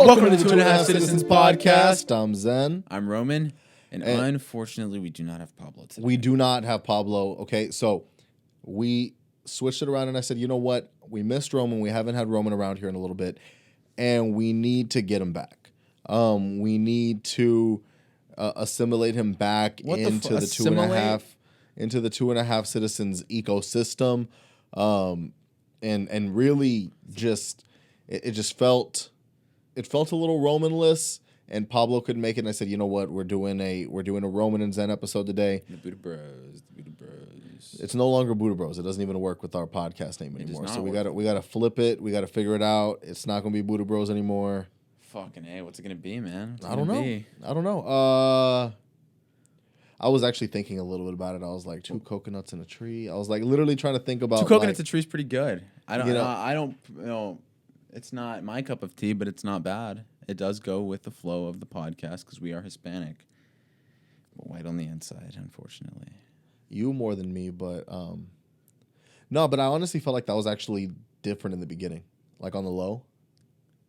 Welcome to the 2.5 Citizens Podcast. I'm Zen. I'm Roman, and unfortunately, we do not have Pablo today. We do not have Pablo. Okay, so we switched it around, and I said, you know what? We missed Roman. We haven't had Roman around here in a little bit, and we need to get him back. We need to assimilate him back into the 2.5 Citizens ecosystem, and really just it just felt. It felt a little Roman-less, and Pablo couldn't make it. And I said, you know what? We're doing a Roman and Zen episode today. The Buddha Bros. It's no longer Buddha Bros. It doesn't even work with our podcast name anymore. So we gotta flip it. We gotta figure it out. It's not gonna be Buddha Bros anymore. Fucking A, what's it gonna be, man? I don't know. I was actually thinking a little bit about it. I was like, 2 coconuts in a tree. I was like literally trying to think about 2 coconuts in a tree is pretty good. I don't. It's not my cup of tea, but it's not bad. It does go with the flow of the podcast because we are Hispanic. But white on the inside, unfortunately. You more than me, but no, but I honestly felt like that was actually different in the beginning, like on the low.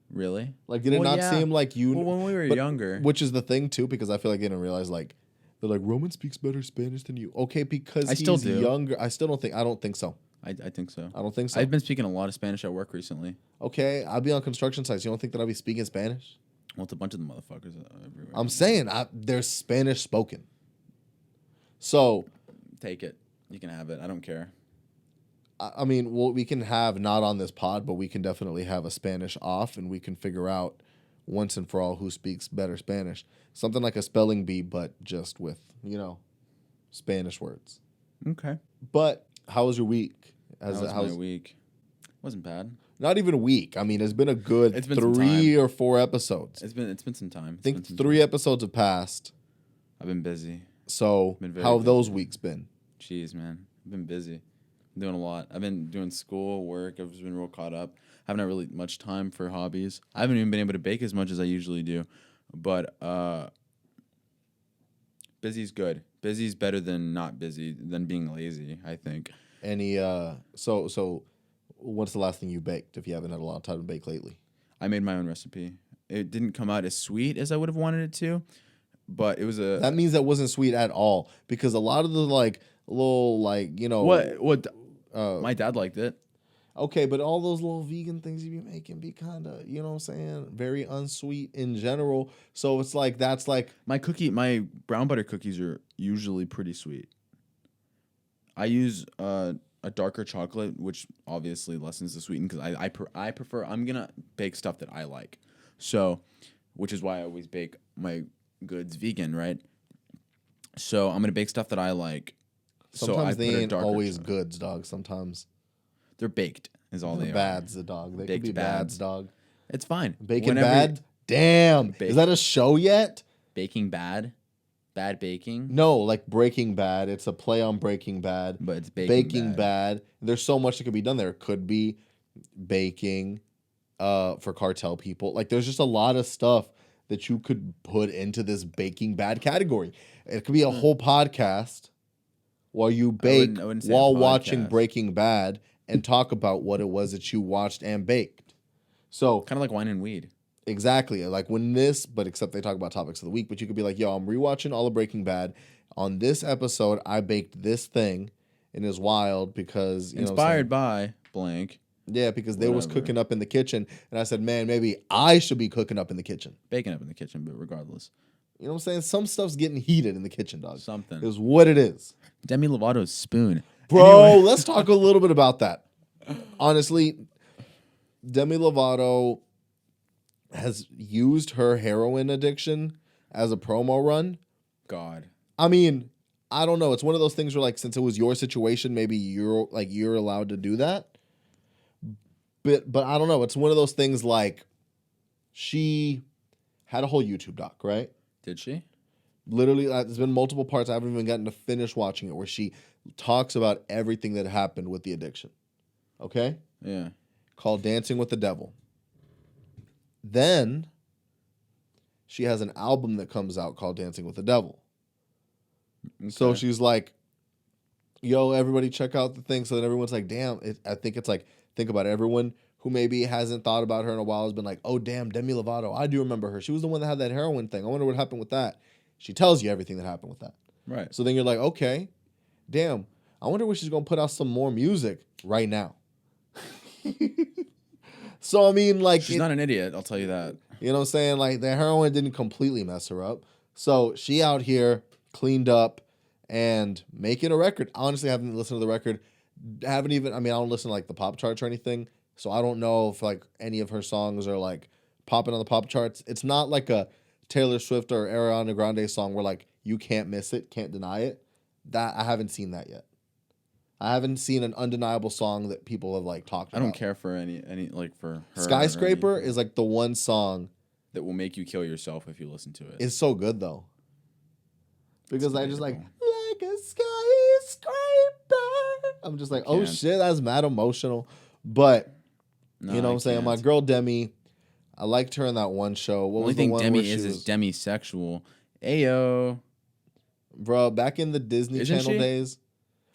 Really? Like, did it not seem like you... Well, when we were younger. Which is the thing, too, because I feel like they didn't realize, like, they're like, Roman speaks better Spanish than you. Okay, because he's younger. I don't think so. I think so. I don't think so. I've been speaking a lot of Spanish at work recently. Okay, I'll be on construction sites. You don't think that I'll be speaking Spanish? Well, it's a bunch of the motherfuckers everywhere. I'm saying there's Spanish spoken. So... Take it. You can have it. I don't care. I mean, well, we can have not on this pod, but we can definitely have a Spanish off, and we can figure out once and for all who speaks better Spanish. Something like a spelling bee, but just with, Spanish words. Okay. But how was your week? How was my week? Wasn't bad. Not even a week. I mean, it's been a good 3 or 4 episodes. It's been some time. I think 3 episodes have passed. I've been busy. So how have those weeks been? Jeez, man. I've been busy. I'm doing a lot. I've been doing school, work. I've just been real caught up. I haven't had really much time for hobbies. I haven't even been able to bake as much as I usually do. But busy's good. Busy's better than not busy, than being lazy, I think. Any so what's the last thing you baked if you haven't had a lot of time to bake lately? I made my own recipe. It didn't come out as sweet as I would have wanted it to, but it was That means that wasn't sweet at all, because a lot of the little what my dad liked it. Okay, but all those little vegan things you be making be kind of, you know what I'm saying, very unsweet in general. So it's like that's like my brown butter cookies are usually pretty sweet. I use a darker chocolate, which obviously lessens the sweeten because I prefer. I'm gonna bake stuff that I like, so which is why I always bake my goods vegan, right? So I'm gonna bake stuff that I like. Sometimes they ain't always goods, dog. Sometimes they're baked. Is all they are. Bads, the dog. They could be bads, dog. It's fine. Baking bad. Damn. Is that a show yet? Baking bad. Bad baking? No, like Breaking Bad. It's a play on Breaking Bad. But it's baking bad. There's so much that could be done there. It could be baking for cartel people. Like, there's just a lot of stuff that you could put into this Baking Bad category. It could be a whole podcast while you bake while watching Breaking Bad and talk about what it was that you watched and baked. So kind of like wine and weed. Exactly. Like when this, but except they talk about topics of the week, but you could be like, yo, I'm rewatching all of Breaking Bad. On this episode, I baked this thing, and it's wild because, inspired by blank. Yeah, because they was cooking up in the kitchen, and I said, man, maybe I should be cooking up in the kitchen. Baking up in the kitchen, but regardless. You know what I'm saying? Some stuff's getting heated in the kitchen, dog. Something. Is what it is. Demi Lovato's spoon. Bro, anyway. Let's talk a little bit about that. Honestly, Demi Lovato has used her heroin addiction as a promo run. God. I mean, I don't know. It's one of those things where, like, since it was your situation, maybe you're allowed to do that. But I don't know. It's one of those things like she had a whole YouTube doc, right? Did she? Literally, there's been multiple parts. I haven't even gotten to finish watching it where she talks about everything that happened with the addiction. Okay? Yeah. Called Dancing with the Devil. Then she has an album that comes out called Dancing with the Devil. Okay. So she's like, yo, everybody check out the thing. So then everyone's like, damn. I think it's like, think about it. Everyone who maybe hasn't thought about her in a while has been like, oh, damn, Demi Lovato. I do remember her. She was the one that had that heroin thing. I wonder what happened with that. She tells you everything that happened with that. Right. So then you're like, okay, damn, I wonder when she's going to put out some more music right now. So, I mean, like... She's not an idiot, I'll tell you that. You know what I'm saying? Like, the heroin didn't completely mess her up. So she out here cleaned up and making a record. Honestly, I haven't listened to the record. I don't listen to like the pop charts or anything. So I don't know if like any of her songs are like popping on the pop charts. It's not like a Taylor Swift or Ariana Grande song where like you can't miss it, can't deny it. That I haven't seen that yet. I haven't seen an undeniable song that people have like talked about. I don't care for any like for her. Skyscraper is like the one song that will make you kill yourself if you listen to it. It's so good though. Because I just like a skyscraper. I'm just like, oh shit, that's mad emotional. But you know what I'm saying? My girl Demi, I liked her in that one show. What was the one Demi where she is demisexual. Ayo. Bro, back in the Disney Channel days.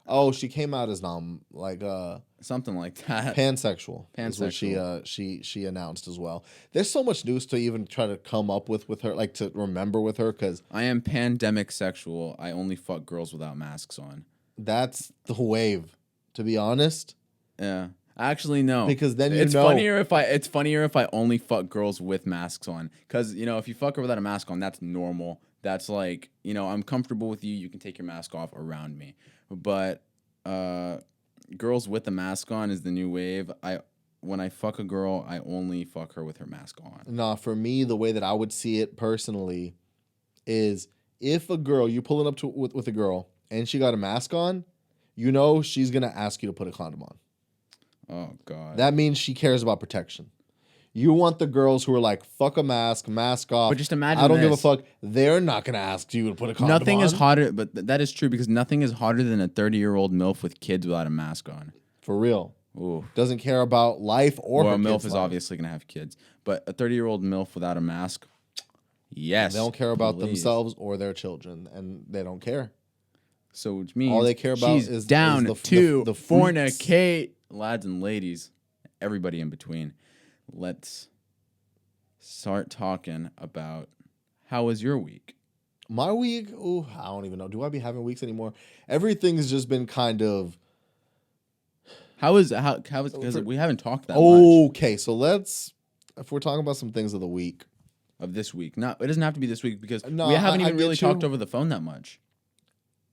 Oh, she came out as something like that. Pansexual. Is what she announced as well. There's so much news to even try to come up with her, like to remember with her, because I am pandemic sexual. I only fuck girls without masks on. That's the wave, to be honest. Yeah. Actually, no. Because then it's funnier if I only fuck girls with masks on. Because, if you fuck her without a mask on, that's normal. That's like, I'm comfortable with you. You can take your mask off around me. But girls with the mask on is the new wave. When I fuck a girl, I only fuck her with her mask on. Nah, for me, the way that I would see it personally is if a girl, you pulling up with a girl and she got a mask on, she's going to ask you to put a condom on. Oh, God. That means she cares about protection. You want the girls who are like, fuck a mask off. But just imagine I don't give a fuck. They're not going to ask you to put a condom on. Nothing is hotter, but that is true because nothing is hotter than a 30-year-old MILF with kids without a mask on. For real. Ooh. Doesn't care about life or her a MILF kids' is life. Obviously going to have kids. But a 30-year-old MILF without a mask, yes. They don't care about themselves or their children, and they don't care. So which means all they care about is down to fornicate, lads and ladies, everybody in between. Let's start talking about how was your week? My week? Oh, I don't even know. Do I be having weeks anymore? Everything's just been kind of. How is because we haven't talked that much. Okay, so if we're talking about some things of the week. Of this week. It doesn't have to be this week because no, we haven't even really talked over the phone that much.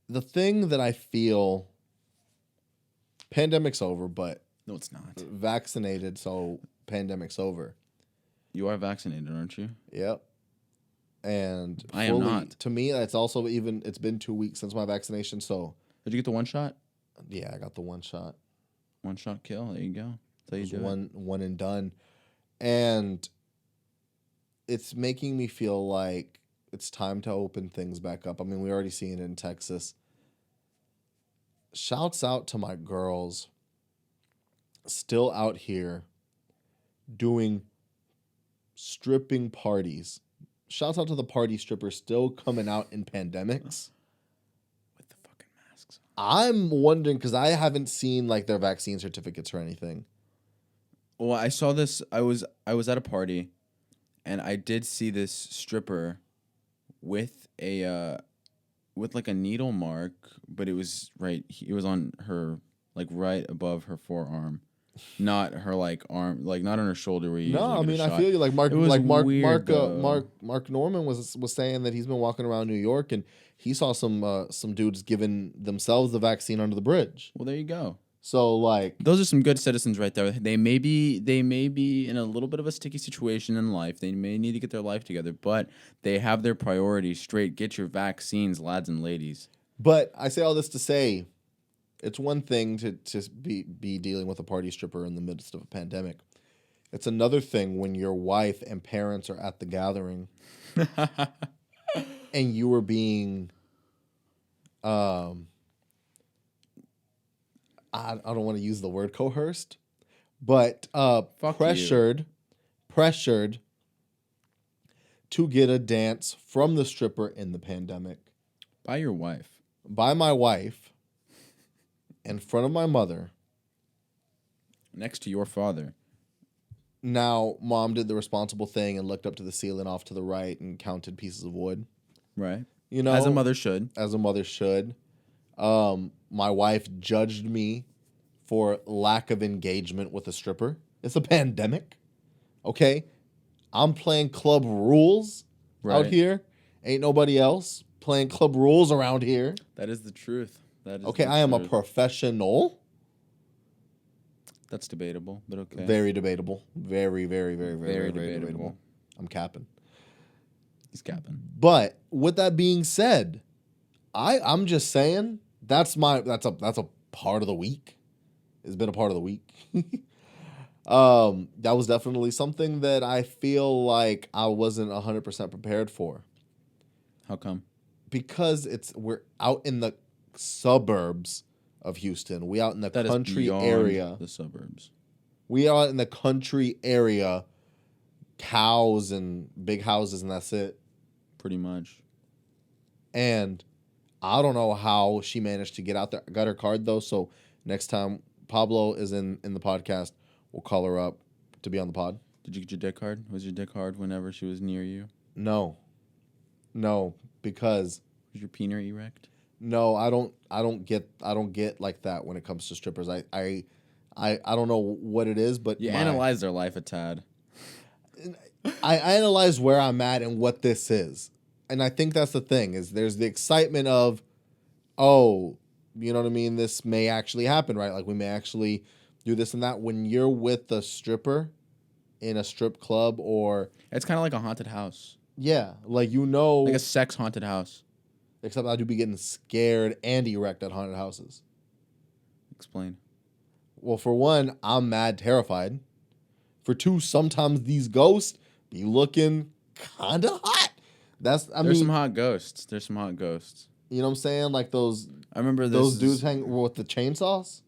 The thing that I feel pandemic's over, but no, it's not. Vaccinated, so pandemic's over. You are vaccinated, aren't you? Yep. And I am not. To me, that's also it's been 2 weeks since my vaccination. So did you get the one shot? Yeah, I got the one shot. One shot kill. There you go. That's how you do one and done. And it's making me feel like it's time to open things back up. I mean, we already seen it in Texas. Shouts out to my girls still out here doing stripping parties. Shouts out to the party strippers still coming out in pandemics. With the fucking masks. I'm wondering, because I haven't seen like their vaccine certificates or anything. Well, I saw this. I was at a party, and I did see this stripper with with like a needle mark, but it was it was on her, like right above her forearm, not her like arm, like not on her shoulder where you. No, I mean I feel you. Like Mark Norman was saying that he's been walking around New York and he saw some dudes giving themselves the vaccine under the bridge. Well, there you go. So like those are some good citizens right there. They may be in a little bit of a sticky situation in life. They may need to get their life together, but they have their priorities straight. Get your vaccines, lads and ladies. But I say all this to say, it's one thing to be dealing with a party stripper in the midst of a pandemic. It's another thing when your wife and parents are at the gathering and you were being I don't want to use the word coerced, but pressured to get a dance from the stripper in the pandemic. By your wife. By my wife. In front of my mother. Next to your father. Now, mom did the responsible thing and looked up to the ceiling off to the right and counted pieces of wood. Right. You know, As a mother should. As a mother should. My wife judged me for lack of engagement with a stripper. It's a pandemic. Okay? I'm playing club rules out here. Ain't nobody else playing club rules around here. That is the truth. That is okay, I am a professional. That's debatable, but okay. Very debatable. Very, very, very, very, very, very debatable. I'm capping. He's capping. But with that being said, I'm just saying that's a part of the week. It's been a part of the week. That was definitely something that I feel like I wasn't 100% prepared for. How come? Because we're out in the suburbs of Houston. We out in the country area. The suburbs. We are in the country area. Cows and big houses, and that's it. Pretty much. And I don't know how she managed to get out there. I got her card though, so next time Pablo is in the podcast, we'll call her up to be on the pod. Did you get your dick hard? Was your dick hard whenever she was near you? No, because was your peener erect? No, I don't get like that when it comes to strippers. I don't know what it is, but you analyze their life a tad. I analyze where I'm at and what this is. And I think that's the thing, is there's the excitement of, oh, you know what I mean? This may actually happen, right? Like we may actually do this and that. When you're with a stripper in a strip club or... It's kind of like a haunted house. Yeah, like like a sex haunted house. Except I do be getting scared and erect at haunted houses. Explain. Well, for one, I'm mad terrified. For two, sometimes these ghosts be looking kind of hot. There's some hot ghosts. There's some hot ghosts. You know what I'm saying? Like those... I remember those dudes hang with the chainsaws?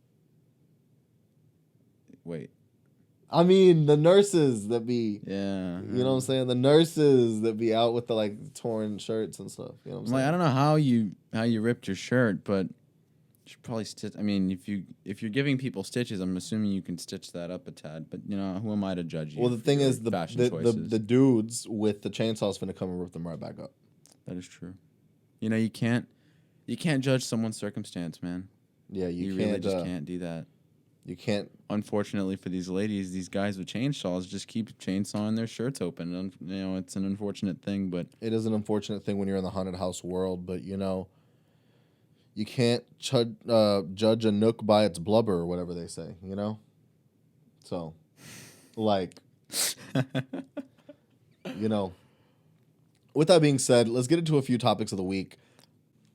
Wait. I mean, the nurses that be... Yeah. You know what I'm saying? The nurses that be out with the, like, torn shirts and stuff. You know what I'm saying? Like, I don't know how you ripped your shirt, but you should probably stitch... I mean, if you're giving people stitches, I'm assuming you can stitch that up a tad. But, you know, who am I to judge you? Well, the thing is, the dudes with the chainsaws finna come and rip them right back up. That is true. You know, you can't judge someone's circumstance, man. Yeah, you really just can't do that. You can't. Unfortunately for these ladies, these guys with chainsaws just keep chainsawing their shirts open. And, you know, it's an unfortunate thing, but... It is an unfortunate thing when you're in the haunted house world, but, you know, you can't judge a nook by its blubber or whatever they say, you know? So, like, you know. With that being said, let's get into a few topics of the week.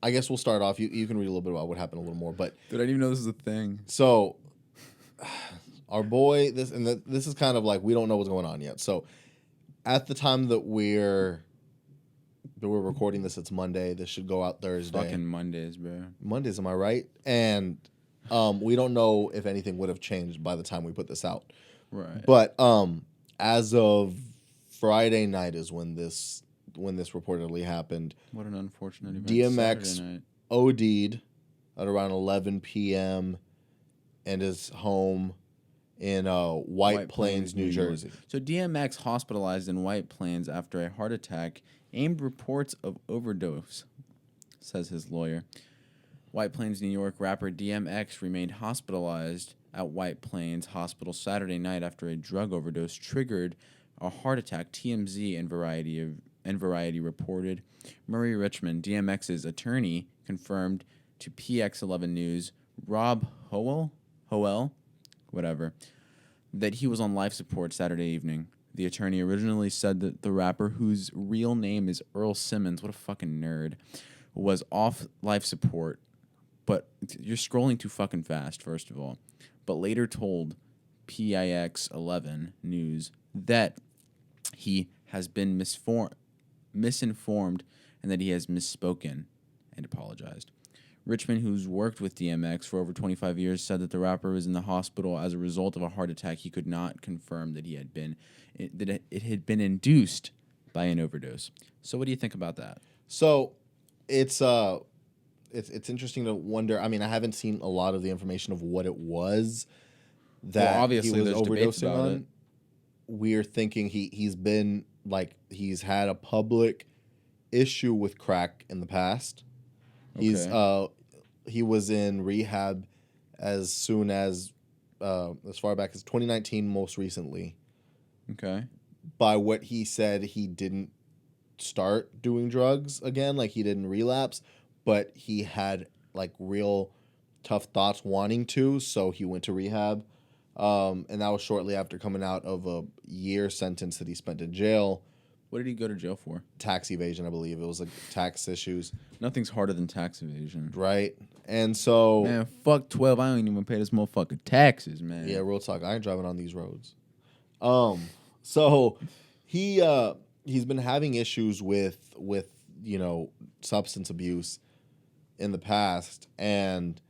I guess we'll start off. You can read a little bit about what happened a little more, but... Dude, I didn't even know this was a thing. So... Our boy, this is kind of like we don't know what's going on yet. So, at the time that we're recording this, it's Monday. This should go out Thursday. Fucking Mondays, bro. Mondays, am I right? And we don't know if anything would have changed by the time we put this out. Right. But as of Friday night is when this reportedly happened. What an unfortunate event. DMX OD'd at around 11 p.m. and is home in White Plains, New Jersey. So DMX hospitalized in White Plains after a heart attack aimed reports of overdose, says his lawyer. White Plains, New York rapper DMX remained hospitalized at White Plains Hospital Saturday night after a drug overdose triggered a heart attack, TMZ and Variety reported. Murray Richmond, DMX's attorney, confirmed to PX11 News, Rob Howell, that he was on life support Saturday evening. The attorney originally said that the rapper, whose real name is Earl Simmons, what a fucking nerd, was off life support. But you're scrolling too fucking fast, first of all. But later told PIX11 News that he has been misinformed and that he has misspoken and apologized. Richmond, who's worked with DMX for over 25 years, said that the rapper was in the hospital as a result of a heart attack. He could not confirm that it had been induced by an overdose. So, what do you think about that? So, it's interesting to wonder. I mean, I haven't seen a lot of the information of what it was that obviously he was there's debates overdosing about on. it. we're thinking he's been like he's had a public issue with crack in the past. Okay. He was in rehab as soon as far back as 2019, most recently. Okay. By what he said, he didn't start doing drugs again, like he didn't relapse, but he had like real tough thoughts wanting to, so he went to rehab. And that was shortly after coming out of a year sentence that he spent in jail. What did he go to jail for? Tax evasion, I believe. It was like tax issues. Nothing's harder than tax evasion. Right? And so... Man, fuck 12. I don't even pay this motherfucker taxes, man. Yeah, real talk. I ain't driving on these roads. So he's been having issues with substance abuse in the past, and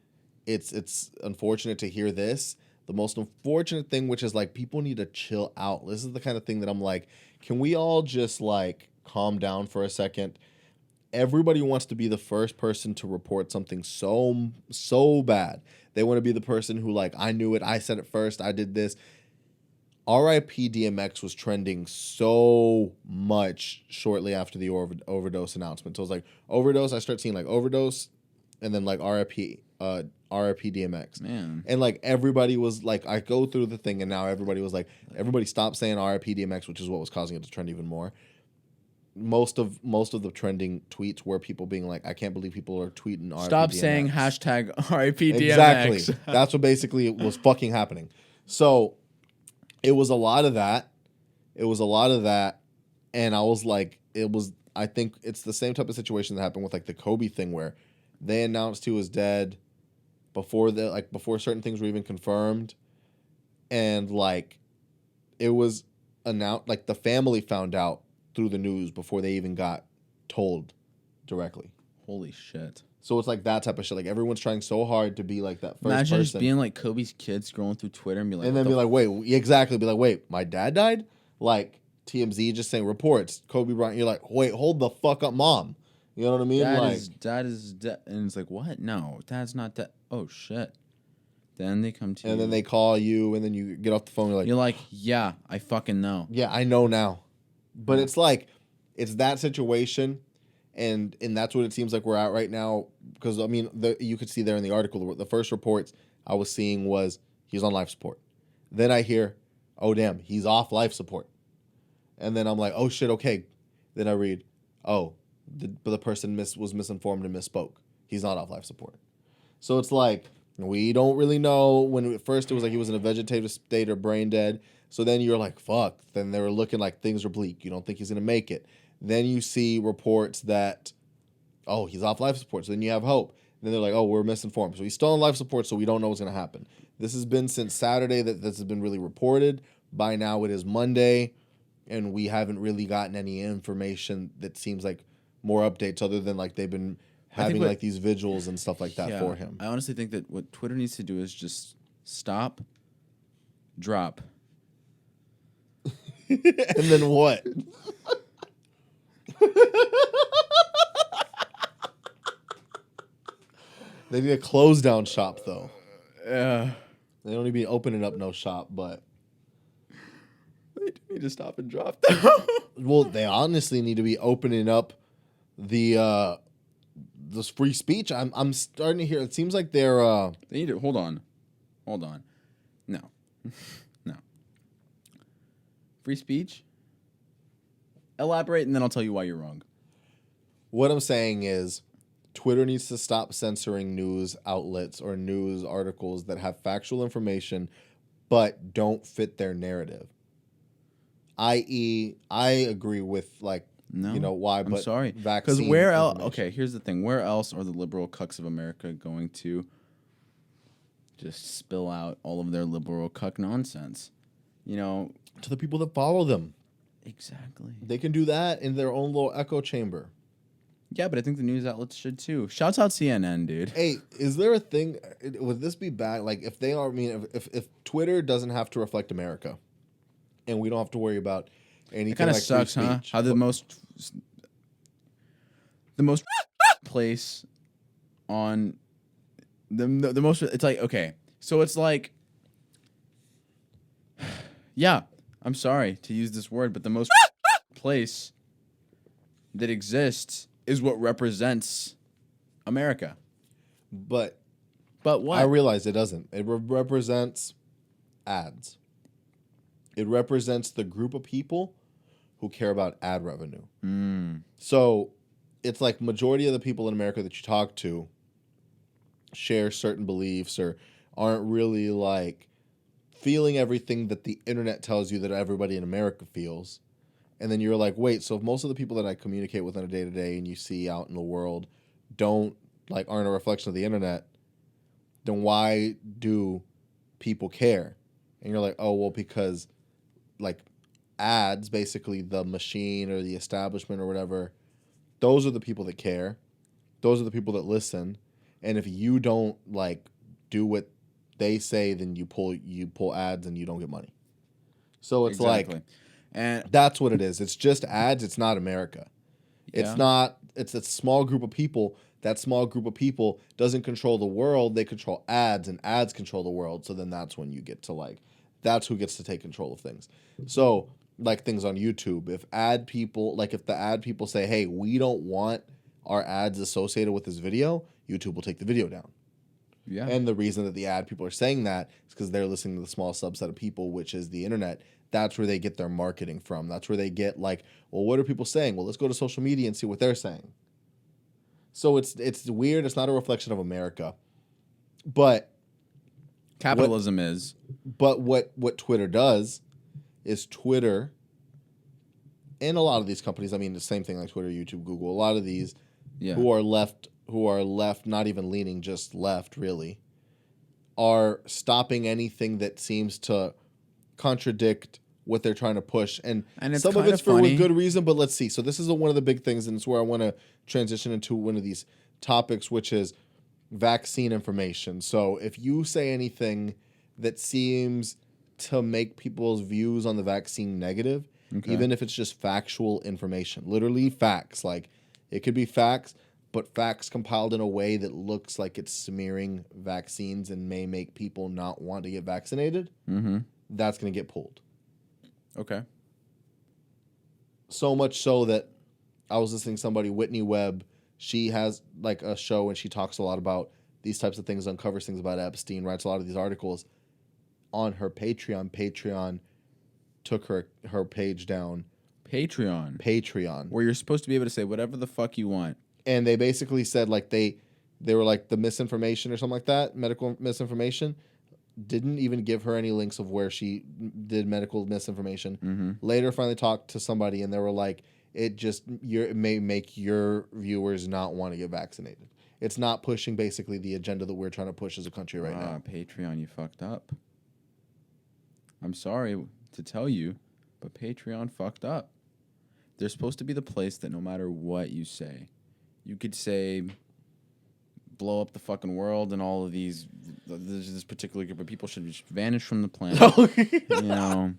it's unfortunate to hear this. The most unfortunate thing, which is like people need to chill out. This is the kind of thing that I'm like, can we all just like calm down for a second? Everybody wants to be the first person to report something so bad. They want to be the person who like, I knew it, I said it first, I did this. R.I.P. DMX was trending so much shortly after the overdose announcement. So it was like overdose. I start seeing like overdose, and then like R.I.P. DMX. Man. And like everybody was like, I go through the thing, and now everybody was like, everybody stopped saying R.I.P. DMX, which is what was causing it to trend even more. Most of the trending tweets were people being like, I can't believe people are tweeting R.I.P. Stop DMX. saying hashtag RIP DMX. Exactly. That's what basically was fucking happening. So it was a lot of that. And I was like, I think it's the same type of situation that happened with like the Kobe thing where they announced he was dead before certain things were even confirmed. And like it was announced, like the family found out through the news before they even got told directly. Holy shit. So it's like that type of shit. Like everyone's trying so hard to be like that first Imagine person. just being like Kobe's kids scrolling through Twitter and be like, And then be like, wait, exactly. Be like, wait, my dad died? Like TMZ just saying reports, Kobe Bryant. You're like, wait, hold the fuck up, mom. You know what I mean? Dad is dead. And it's like, what? No, dad's not dead. Oh, shit. Then they come to you. And then they call you, and then you get off the phone. You're like, yeah, I fucking know. Yeah, I know now. But it's like, it's that situation. And that's what it seems like we're at right now. Because, I mean, you could see there in the article, the first reports I was seeing was he's on life support. Then I hear, oh, damn, he's off life support. And then I'm like, oh, shit, okay. Then I read, oh, the person was misinformed and misspoke. He's not off life support. So it's like, we don't really know. When at first it was like he was in a vegetative state or brain dead. So then you're like, fuck. Then they were looking like things are bleak. You don't think he's going to make it. Then you see reports that, oh, he's off life support. So then you have hope. And then they're like, oh, we're misinformed. So he's still on life support, so we don't know what's going to happen. This has been since Saturday that this has been really reported. By now it is Monday, and we haven't really gotten any information that seems like more updates other than like they've been having like these vigils and stuff like that for him. I honestly think that what Twitter needs to do is just stop, drop. And then what? They need a close down shop though. Yeah. They don't need to be opening up no shop, but They do need to stop and drop though. well, they honestly need to be opening up the this free speech. I'm starting to hear. It seems like they're They need to hold on. No. No. Free speech? Elaborate and then I'll tell you why you're wrong. What I'm saying is Twitter needs to stop censoring news outlets or news articles that have factual information but don't fit their narrative. I.e., I agree with like why, I'm but sorry. Because where else? Okay, here's the thing. Where else are the liberal cucks of America going to just spill out all of their liberal cuck nonsense? To the people that follow them. Exactly. They can do that in their own little echo chamber. Yeah, but I think the news outlets should too. Shouts out CNN, dude. Hey, is there a thing? Would this be bad? Like, if they are, I mean, if Twitter doesn't have to reflect America, and we don't have to worry about anything, It kind of like sucks, free huh? speech. How the most place on the most. It's like, okay, so it's like, yeah, I'm sorry to use this word, but the most place that exists is what represents America. But what? I realize it doesn't. It represents ads. It represents the group of people who care about ad revenue. So it's like majority of the people in America that you talk to share certain beliefs or aren't really like feeling everything that the internet tells you that everybody in America feels. And then you're like, wait, so if most of the people that I communicate with on a day-to-day and you see out in the world aren't a reflection of the internet, then why do people care? And you're like, oh, well, because like ads, basically the machine or the establishment or whatever, those are the people that care. Those are the people that listen. And if you don't like do what they say, then you pull ads and you don't get money. So it's like, and that's what it is. It's just ads. It's not America. It's not. It's a small group of people. That small group of people doesn't control the world. They control ads, and ads control the world. So then that's when you get to like, that's who gets to take control of things. So like things on YouTube, if the ad people say, hey, we don't want our ads associated with this video, YouTube will take the video down. Yeah. And the reason that the ad people are saying that is because they're listening to the small subset of people, which is the internet. That's where they get their marketing from. That's where they get like, well, what are people saying? Well, let's go to social media and see what they're saying. So it's weird. It's not a reflection of America, but capitalism is. But what Twitter does is Twitter and a lot of these companies, I mean, the same thing like Twitter, YouTube, Google, a lot of these who are left, not even leaning, just left really, are stopping anything that seems to contradict what they're trying to push. And some of it's for good reason, but let's see. So this is one of the big things, and it's where I want to transition into one of these topics, which is vaccine information. So if you say anything that seems to make people's views on the vaccine negative, even if it's just factual information, literally facts, like it could be facts, but facts compiled in a way that looks like it's smearing vaccines and may make people not want to get vaccinated, that's going to get pulled. Okay. So much so that I was listening to somebody, Whitney Webb, she has like a show and she talks a lot about these types of things, uncovers things about Epstein, writes a lot of these articles on her Patreon. Patreon took her page down. Patreon. Where you're supposed to be able to say whatever the fuck you want. And they basically said like they were like the misinformation or something like that, medical misinformation. Didn't even give her any links of where she did medical misinformation. Later, finally talked to somebody, and they were like, it may make your viewers not want to get vaccinated. It's not pushing basically the agenda that we're trying to push as a country right now. Patreon, you fucked up. I'm sorry to tell you, but Patreon fucked up. They're supposed to be the place that no matter what you say, you could say blow up the fucking world and all of this particular group of people should just vanish from the planet. You know,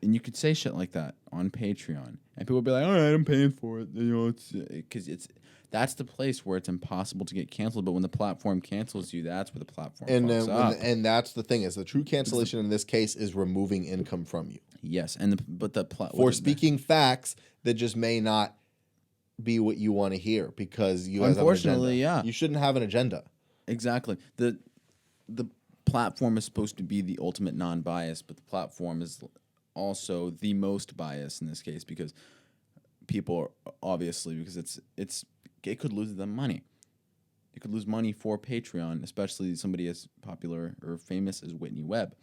and you could say shit like that on Patreon, and people would be like, "All right, I'm paying for it." You know, it's because that's the place where it's impossible to get canceled. But when the platform cancels you, that's where the platform fucks up. And that's the thing is the true cancellation in this case is removing income from you. Yes, and speaking facts that just may not be what you want to hear because you unfortunately, you shouldn't have an agenda. Exactly. The platform is supposed to be the ultimate non-bias, but the platform is also the most biased in this case because people are obviously because it could lose them money. It could lose money for Patreon, especially somebody as popular or famous as Whitney Webb.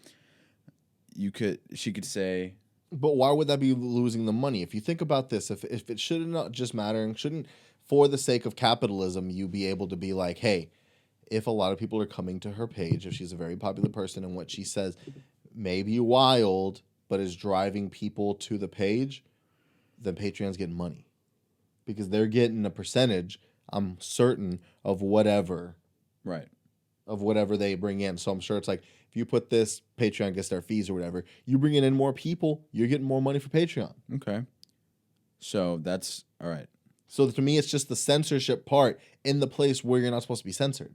She could say. But why would that be losing the money? If you think about this, if it shouldn't just matter, shouldn't for the sake of capitalism, you be able to be like, hey, if a lot of people are coming to her page, if she's a very popular person and what she says may be wild, but is driving people to the page, then Patreon's getting money. Because they're getting a percentage, I'm certain, of whatever. Right. Of whatever they bring in. So I'm sure it's like, if you put this, Patreon gets their fees or whatever. You bring in more people, you're getting more money for Patreon. Okay. So that's, all right. So to me, it's just the censorship part in the place where you're not supposed to be censored.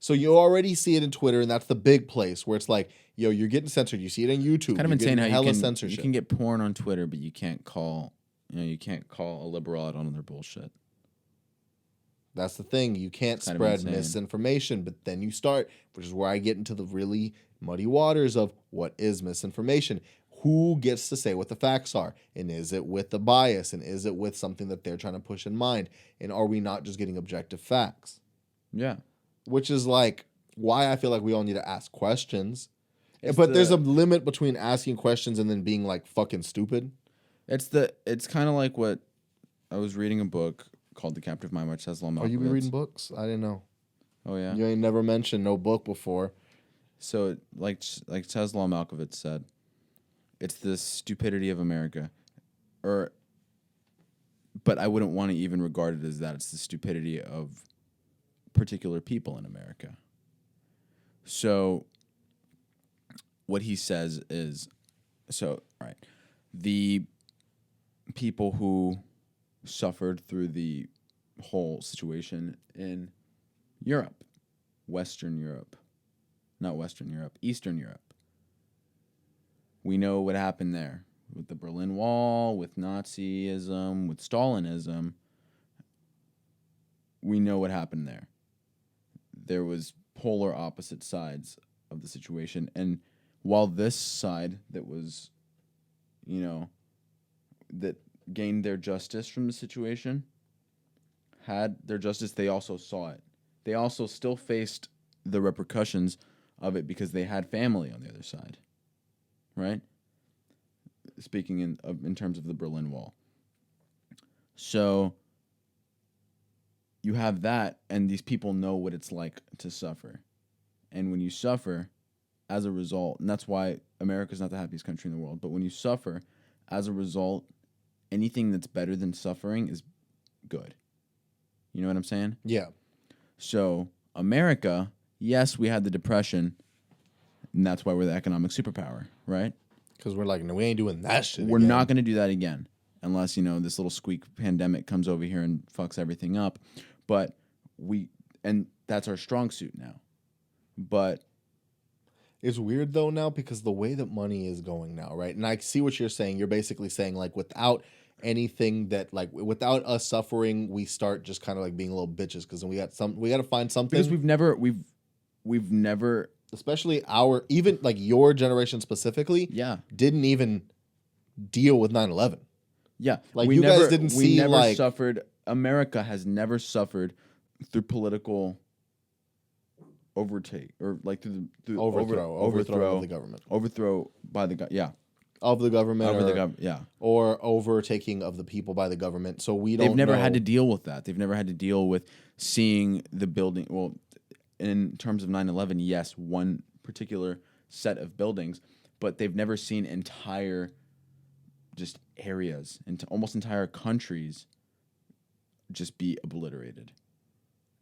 So you already see it in Twitter, and that's the big place where it's like, yo, you're getting censored. You see it on YouTube. Kind of you're insane how hella you can censorship. you can get porn on Twitter, but you can't call a liberal out on their bullshit. That's the thing. You can't Kind of spread insane. misinformation, but then you start, which is where I get into the really muddy waters of what is misinformation. Who gets to say what the facts are? And is it with the bias? And is it with something that they're trying to push in mind? And are we not just getting objective facts? Yeah. Which is like why I feel like we all need to ask questions. But there's a limit between asking questions and then being like fucking stupid. It's kind of like what I was reading a book called The Captive Mind by Czeslaw Malkovich. Oh, you been reading books? I didn't know. Oh yeah. You ain't never mentioned no book before. So like Czeslaw Malkovich said, it's the stupidity of America, but I wouldn't want to even regard it as that. It's the stupidity of particular people in America. So what he says is, all right, the people who suffered through the whole situation in Europe, Eastern Europe. We know what happened there with the Berlin Wall, with Nazism, with Stalinism. We know what happened there. There was polar opposite sides of the situation. And while this side that was, that gained their justice from the situation, had their justice, they also saw it. They also still faced the repercussions of it because they had family on the other side, right? Speaking in terms of the Berlin Wall. So you have that, and these people know what it's like to suffer. And when you suffer, as a result, and that's why America's not the happiest country in the world, but when you suffer, as a result, anything that's better than suffering is good. You know what I'm saying? Yeah. So America, yes, we had the Depression, and that's why we're the economic superpower, right? Because we're like, no, we ain't doing that shit We're again. not going to do that again unless, this little squeak pandemic comes over here and fucks everything up. But and that's our strong suit now. But it's weird though now because the way that money is going now, right? And I see what you're saying. You're basically saying like without anything that like without us suffering, we start just kind of like being little bitches because then we got to find something. Because we've never, especially even like your generation specifically, didn't even deal with 9/11. Yeah, like you guys didn't see like suffered. America has never suffered through political overtake or like through overthrow of the government, overthrow by the of the government, or overtaking of the people by the government. So they've never had to deal with that. They've never had to deal with seeing the building. Well, in terms of 9/11, yes, one particular set of buildings, but they've never seen entire just areas into almost entire countries just be obliterated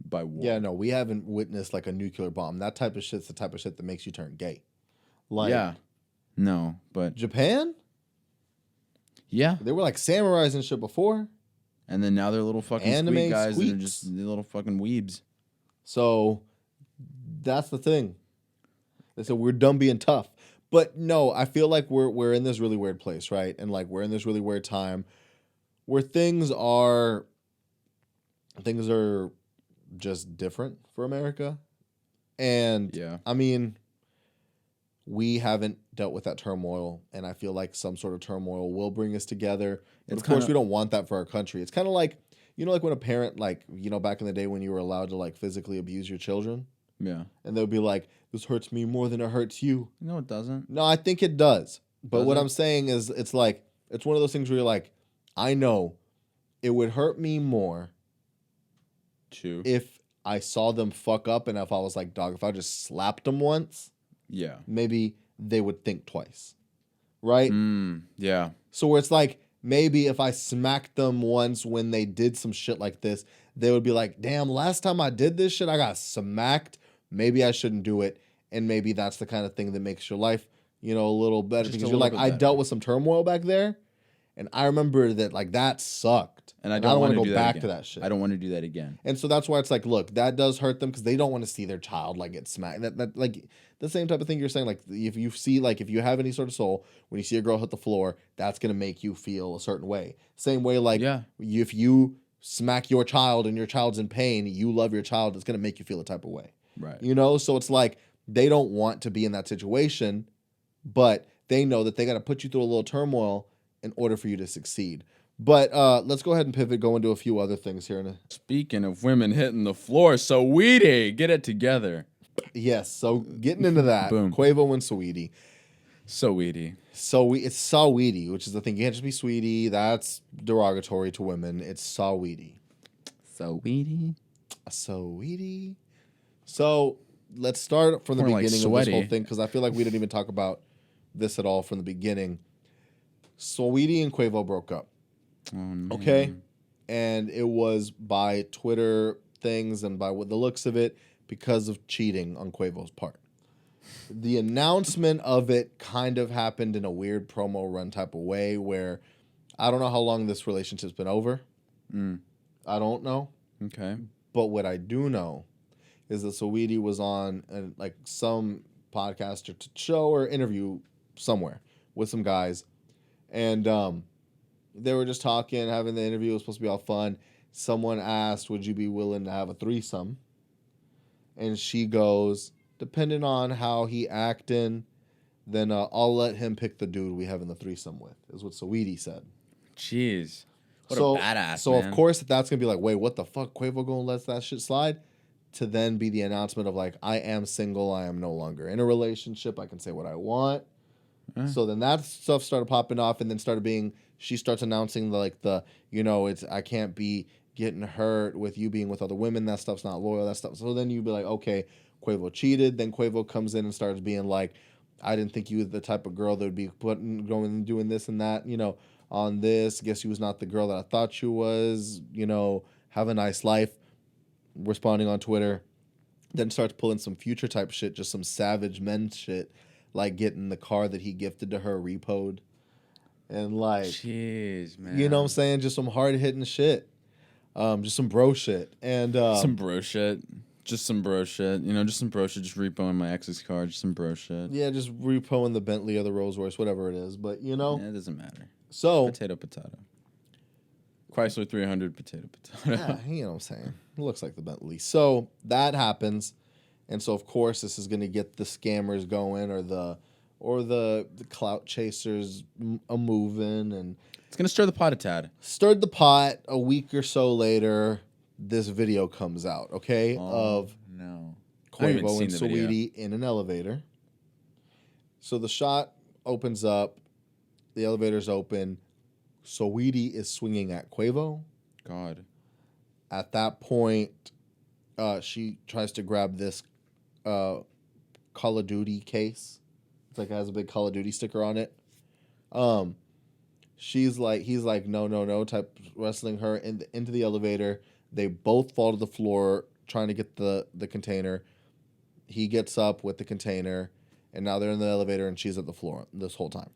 by war. Yeah, no, we haven't witnessed like a nuclear bomb. That type of shit's the type of shit that makes you turn gay. Like, no, but Japan? Yeah. They were like samurais and shit before. And then now they're little fucking squeak guys that are just little fucking weebs. So that's the thing. They said we're done being tough. But no, I feel like we're in this really weird place, right? And like we're in this really weird time where things are just different for America. And I mean, we haven't dealt with that turmoil, and I feel like some sort of turmoil will bring us together. But of course, we don't want that for our country. It's kind of like, like when a parent, like, back in the day when you were allowed to like physically abuse your children. Yeah. And they'll be like, this hurts me more than it hurts you. No, it doesn't. No, I think it does. But what I'm saying is it's like, it's one of those things where you're like, I know it would hurt me more if I saw them fuck up, and if I was like, dog, if I just slapped them once, maybe they would think twice. Right? Yeah. So where it's like, maybe if I smacked them once when they did some shit like this, they would be like, damn, last time I did this shit, I got smacked. Maybe I shouldn't do it. And maybe that's the kind of thing that makes your life, a little better. Just because you're like, I dealt with some turmoil back there. And I remember that like that sucked. And I don't don't want want to to go do that back again. to that shit. I don't want to do that again. And so that's why it's like, look, that does hurt them because they don't want to see their child like get smacked. That like the same type of thing you're saying. Like if you see like if you have any sort of soul, when you see a girl hit the floor, that's gonna make you feel a certain way. Same way like if you smack your child and your child's in pain, you love your child, it's gonna make you feel a type of way. Right. You know, so it's like they don't want to be in that situation, but they know that they got to put you through a little turmoil in order for you to succeed. But let's go ahead and pivot, go into a few other things here. Speaking of women hitting the floor, Saweetie, get it together. Yes, so getting into that, Boom. Quavo and Sweetie. Saweetie. It's Saweetie, which is the thing. You can't just be Sweetie. That's derogatory to women. It's Saweetie. Saweetie. Saweetie. So let's start from the More like beginning of this sweaty. whole thing because I feel like we didn't even talk about this at all from the beginning. Saweetie and Quavo broke up. Oh, no. Okay? And it was by Twitter things and by the looks of it because of cheating on Quavo's part. The announcement of it kind of happened in a weird promo run type of way where I don't know how long this relationship's been over. I don't know. Okay. But what I do know is that Saweetie was on like some podcast or show or interview somewhere with some guys. And they were just talking, having the interview. It was supposed to be all fun. Someone asked, would you be willing to have a threesome? And she goes, depending on how he acting, then I'll let him pick the dude we have in the threesome with, is what Saweetie said. Jeez. What So, a badass, So, man. of course, that's going to be like, wait, what the fuck? Quavo going to let that shit slide? To then be the announcement of like, I am single. I am no longer in a relationship. I can say what I want. So then that stuff started popping off and then started being, she starts announcing I can't be getting hurt with you being with other women. That stuff's not loyal. That stuff. So then you'd be like, okay, Quavo cheated. Then Quavo comes in and starts being like, I didn't think you were the type of girl that would be going and doing this and that, on this. Guess you was not the girl that I thought you was, have a nice life. Responding on Twitter. Then starts pulling some future type shit, just some savage men shit, like getting the car that he gifted to her repoed. And like, jeez, man. You know what I'm saying? Just some hard hitting shit. Just some bro shit. And some bro shit. Just some bro shit. Just some bro shit. Just repoing my ex's car. Just some bro shit. Yeah, just repoing the Bentley or the Rolls Royce, whatever it is. But, Yeah, it doesn't matter. So. Potato. Chrysler 300, potato. Yeah, you know what I'm saying. It looks like the Bentley. So that happens. And so, of course, this is going to get the scammers going or the clout chasers moving. And it's going to stir the pot a tad. Stirred the pot. A week or so later, this video comes out, okay? Of Quavo and Saweetie in an elevator. So the shot opens up. The elevator's open. Saweetie is swinging at Quavo. God. At that point, she tries to grab this Call of Duty case. It's like it has a big Call of Duty sticker on it. He's like, no, type wrestling her into the elevator. They both fall to the floor trying to get the container. He gets up with the container, and now they're in the elevator, and she's at the floor this whole time.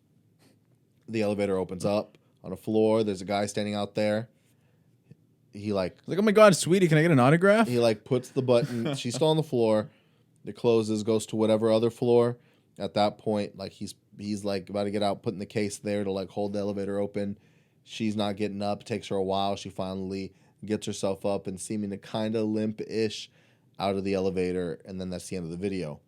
The elevator opens up on a floor. There's a guy standing out there. He like, oh my God, Sweetie, can I get an autograph? He like puts the button. She's still on the floor. It closes, goes to whatever other floor. At that point, like he's like about to get out, putting the case there to like hold the elevator open. She's not getting up. It takes her a while. She finally gets herself up and seeming to kind of limp-ish out of the elevator, and then that's the end of the video.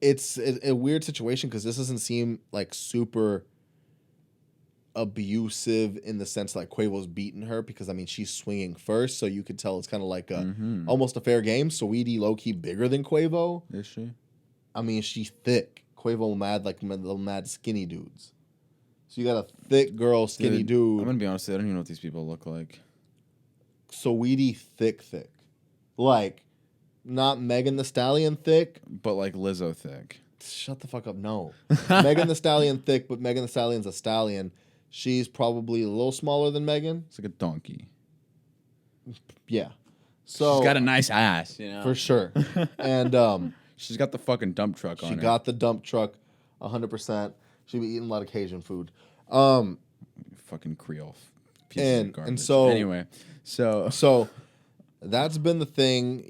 It's a weird situation because this doesn't seem like super abusive in the sense like Quavo's beating her because she's swinging first, so you could tell it's kind of like almost a fair game. Saweetie low-key bigger than Quavo. Is she? She's thick. Quavo mad skinny dudes. So you got a thick girl, skinny dude. I'm gonna be honest, I don't even know what these people look like. Saweetie thick. Like, not Megan the Stallion thick. But like Lizzo thick. Shut the fuck up, no. Megan the Stallion thick, but Megan the Stallion's a stallion. She's probably a little smaller than Megan. It's like a donkey. Yeah. So she's got a nice ass, For sure. And she's got the fucking dump truck on her. She got the dump truck 100%. She be eating a lot of Cajun food. Fucking Creole pieces of garbage. And so anyway, so that's been the thing.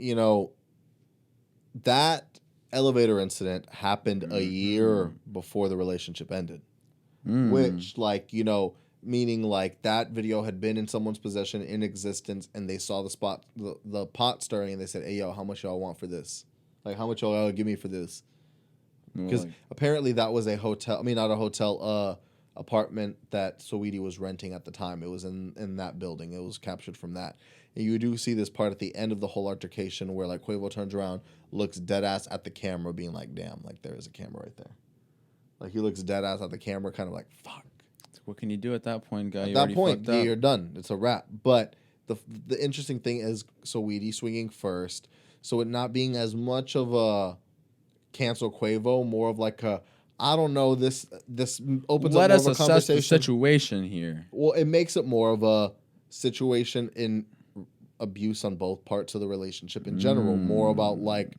That elevator incident happened a year before the relationship ended. Which, meaning like that video had been in someone's possession in existence, and they saw the pot stirring, and they said, "Hey, yo, how much y'all want for this? Like, how much y'all give me for this?" Because apparently that was a hotel. I mean, not a hotel. Apartment that Saweetie was renting at the time. It was in that building. It was captured from that. And you do see this part at the end of the whole altercation where like Quavo turns around, looks dead ass at the camera, being like, "Damn, like there is a camera right there." Like he looks dead ass at the camera, kind of like, "Fuck." What can you do at that point, guy? At that point, you're done. It's a wrap. But the interesting thing is Saweetie swinging first, so it not being as much of a cancel Quavo, more of like a, I don't know, this opens Let up more us of a assess conversation. the situation here. Well, it makes it more of a situation in abuse on both parts of the relationship in general. More about like,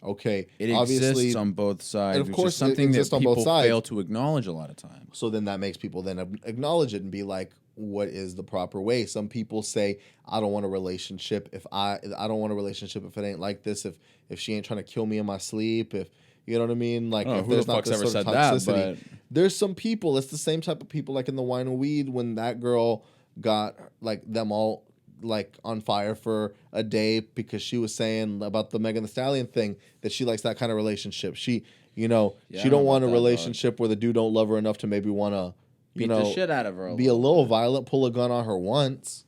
okay, It obviously exists on both sides, and of which course is something it that exists on both people sides. fail to acknowledge a lot of times. So then that makes people then acknowledge it and be like, what is the proper way? Some people say, I don't want a relationship if I don't want a relationship if it ain't like this, if she ain't trying to kill me in my sleep, if you know what I mean? Like, if Who there's the not fuck's this ever sort of said that? toxicity. But There's some people, it's the same type of people like in the Wine and Weed when that girl got like them all like on fire for a day because she was saying about the Megan Thee Stallion thing that she likes that kind of relationship. She, she don't want a relationship where the dude don't love her enough to maybe want to, beat the shit out of her. Be a little violent, pull a gun on her once.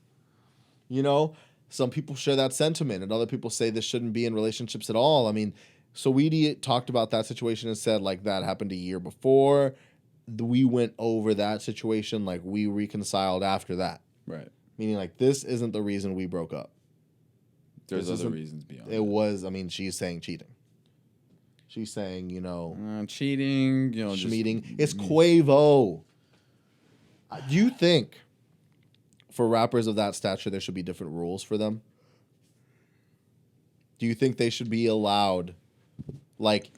Some people share that sentiment, and other people say this shouldn't be in relationships at all. I mean, Saweetie talked about that situation and said like that happened a year before. We went over that situation, like we reconciled after that. Right. Meaning like this isn't the reason we broke up. There's other reasons beyond. It was, I mean, she's saying cheating. She's saying, cheating, schmeating. It's Quavo. Do you think for rappers of that stature there should be different rules for them? Do you think they should be allowed, like,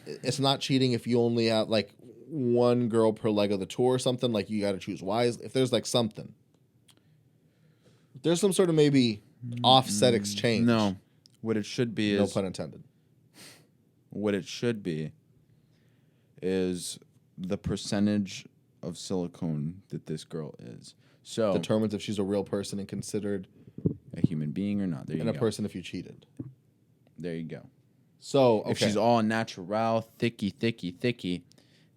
it's not cheating if you only have like one girl per leg of the tour or something, like you got to choose wisely. If there's like something, there's some sort of maybe offset exchange. No, what it should be is, no pun intended. What it should be is the percentage of silicone that this girl is. So determines if she's a real person and considered a human being or not. There you go. And a person if you cheated. There you go. So okay. If she's all natural, thicky,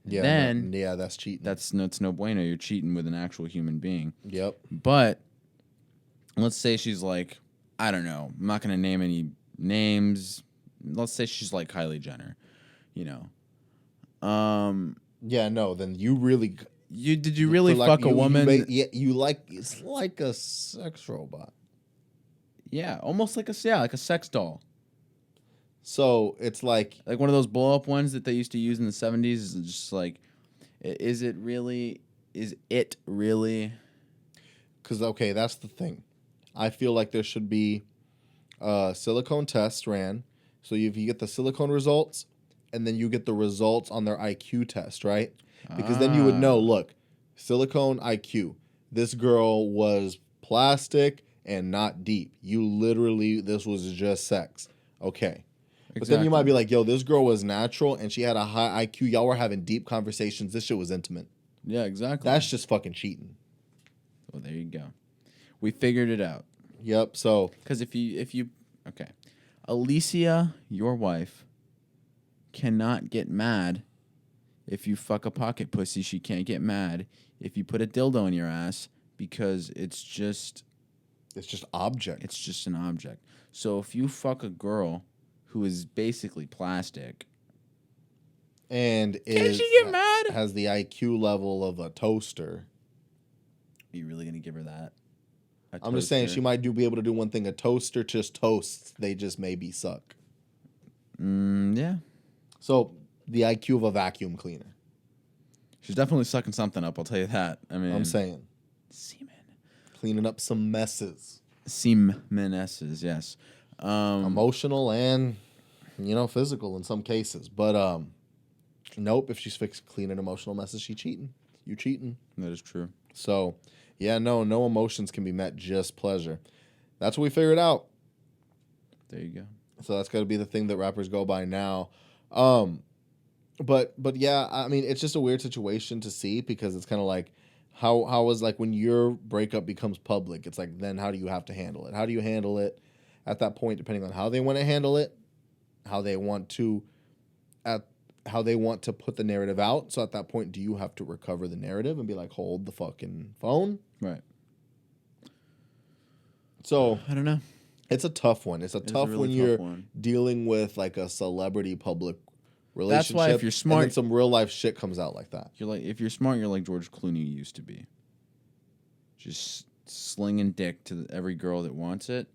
yeah, then that's cheating. That's no bueno. You're cheating with an actual human being. Yep. But let's say she's like, I don't know. I'm not gonna name any names. Let's say she's like Kylie Jenner. Yeah. No. Then you really. Did you really fuck a woman? You like, it's like a sex robot. Yeah, almost like a sex doll. So it's like one of those blow up ones that they used to use in the 70s. Is just like, is it really? Because okay, that's the thing. I feel like there should be a silicone test ran. So if you get the silicone results, and then you get the results on their IQ test, right? Because then you would know, look, silicone IQ. This girl was plastic and not deep. This was just sex. Okay. But then you might be like, yo, this girl was natural and she had a high IQ. Y'all were having deep conversations. This shit was intimate. Yeah, exactly. That's just fucking cheating. Well, there you go. We figured it out. Yep. So, because if you okay, Alicia, your wife, cannot get mad if you fuck a pocket pussy. She can't get mad if you put a dildo in your ass because it's just object. It's just an object. So if you fuck a girl who is basically plastic, and can she get mad? Has the IQ level of a toaster. Are you really gonna give her that? I'm just saying she might be able to do one thing. A toaster just toasts. They just maybe suck. Yeah. So the IQ of a vacuum cleaner. She's definitely sucking something up. I'll tell you that. I mean, I'm saying semen, cleaning up some messes. Semenesses, yes. Emotional and physical in some cases, but Nope. If she's fixing clean and emotional messes, she cheating. You cheating. That is true. So, yeah, no emotions can be met, just pleasure. That's what we figured out. There you go. So that's got to be the thing that rappers go by now. But yeah, I mean, it's just a weird situation to see because it's kind of like how is like when your breakup becomes public, it's like then how do you have to handle it? How do you handle it at that point, depending on how they want to handle it, how they want to put the narrative out. So at that point, do you have to recover the narrative and be like, hold the fucking phone? Right. So I don't know. It's a tough one. It's tough really when tough you're one. dealing with like a celebrity public relationship. That's why if you're smart, and then some real life shit comes out like that. You're like, if you're smart, you're like George Clooney used to be. Just slinging dick to every girl that wants it,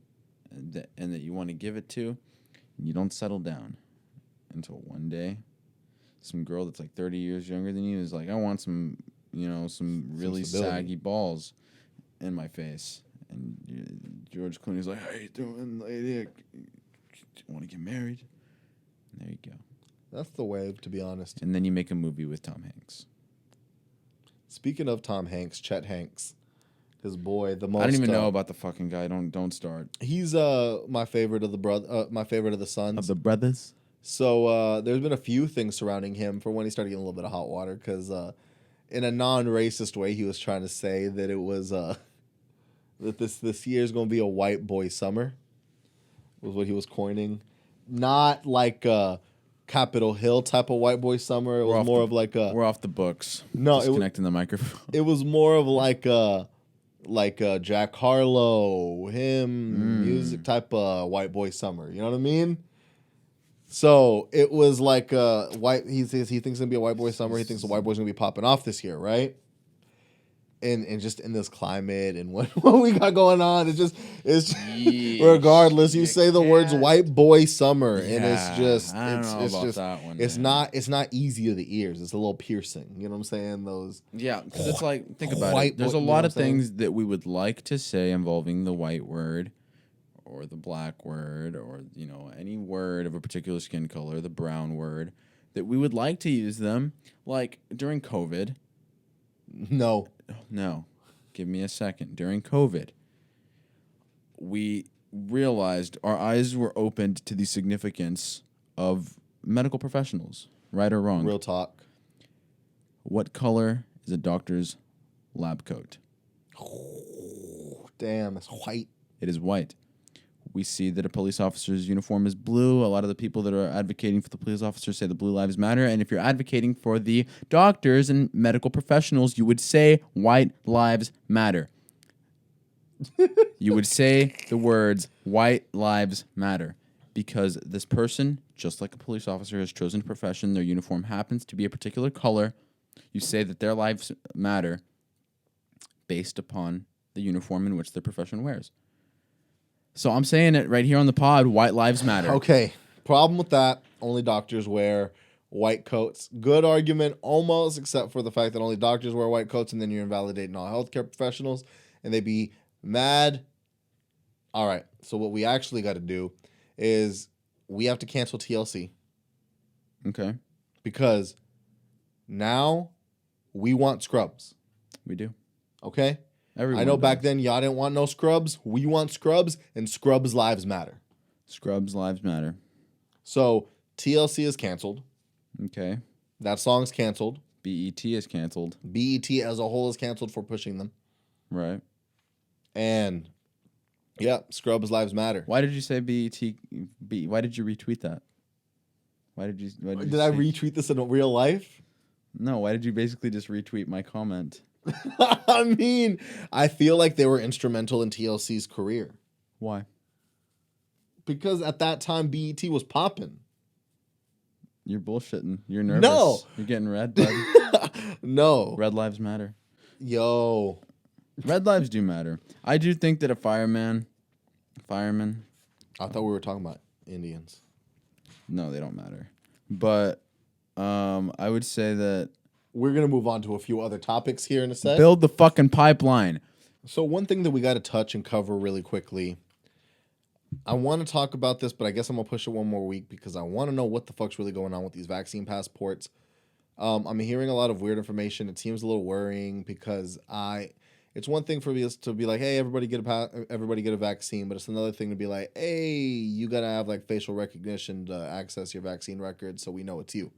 and that you want to give it to. And you don't settle down until one day, some girl that's like 30 years younger than you is like, I want some really saggy balls in my face. And George Clooney's like, how you doing, lady? Want to get married? And there you go. That's the wave, to be honest. And then you make a movie with Tom Hanks. Speaking of Tom Hanks, Chet Hanks, his boy, the most. I don't even know about the fucking guy. Don't start. He's my favorite of the my favorite of the sons. Of the brothers. So there's been a few things surrounding him. For when he started getting a little bit of hot water, because in a non-racist way, he was trying to say that it was that this year is going to be a white boy summer, was what he was coining. Not like a Capitol Hill type of white boy summer. It was more of like a... We're off the books. No, disconnecting the microphone. It was more of like a Jack Harlow, music type of white boy summer. You know what I mean? So it was like white. He thinks it's gonna be a white boy summer. He thinks the white boy's gonna be popping off this year, right? And just in this climate and what we got going on, it's regardless. You say the words white boy summer, and it's just it's not easy to the ears. It's a little piercing. You know what I'm saying? Those because it's like, think about it. There's a lot of things that we would like to say involving the white word, or the black word, or any word of a particular skin color, the brown word, that we would like to use them, like during COVID. No. Give me a second. During COVID, we realized our eyes were opened to the significance of medical professionals, right or wrong. Real talk. What color is a doctor's lab coat? Oh, damn, it's white. It is white. We see that a police officer's uniform is blue. A lot of the people that are advocating for the police officers say the blue lives matter. And if you're advocating for the doctors and medical professionals, you would say white lives matter. You would say the words white lives matter. Because this person, just like a police officer, has chosen a profession. Their uniform happens to be a particular color. You say that their lives matter based upon the uniform in which their profession wears. So I'm saying it right here on the pod, white lives matter. Okay. Problem with that, only doctors wear white coats. Good argument almost, except for the fact that only doctors wear white coats, and then you're invalidating all healthcare professionals, and they be mad. All right. So what we actually got to do is we have to cancel TLC. Okay. Because now we want scrubs. We do. Okay? Everyone I know does. back then y'all didn't want no scrubs. We want scrubs, and scrubs lives matter. Scrubs lives matter. So TLC is canceled. Okay. That song's canceled. BET is canceled. BET as a whole is canceled for pushing them. Right. And yeah, scrubs lives matter. Why did you say BET? Why did you retweet that? Did I retweet this in real life? No, why did you basically just retweet my comment? I mean, I feel like they were instrumental in TLC's career. Why? Because at that time, BET was popping. You're bullshitting. You're nervous. No. You're getting red, bud. No. Red lives matter. Yo. Red lives do matter. I do think that a fireman. I thought we were talking about Indians. No, they don't matter. But I would say that we're going to move on to a few other topics here in a sec. Build the fucking pipeline. So one thing that we got to touch and cover really quickly. I want to talk about this, but I guess I'm going to push it one more week because I want to know what the fuck's really going on with these vaccine passports. I'm hearing a lot of weird information. It seems a little worrying because it's one thing for me to be like, hey, everybody get a vaccine, but it's another thing to be like, hey, you gotta have like facial recognition to access your vaccine record, so we know it's you.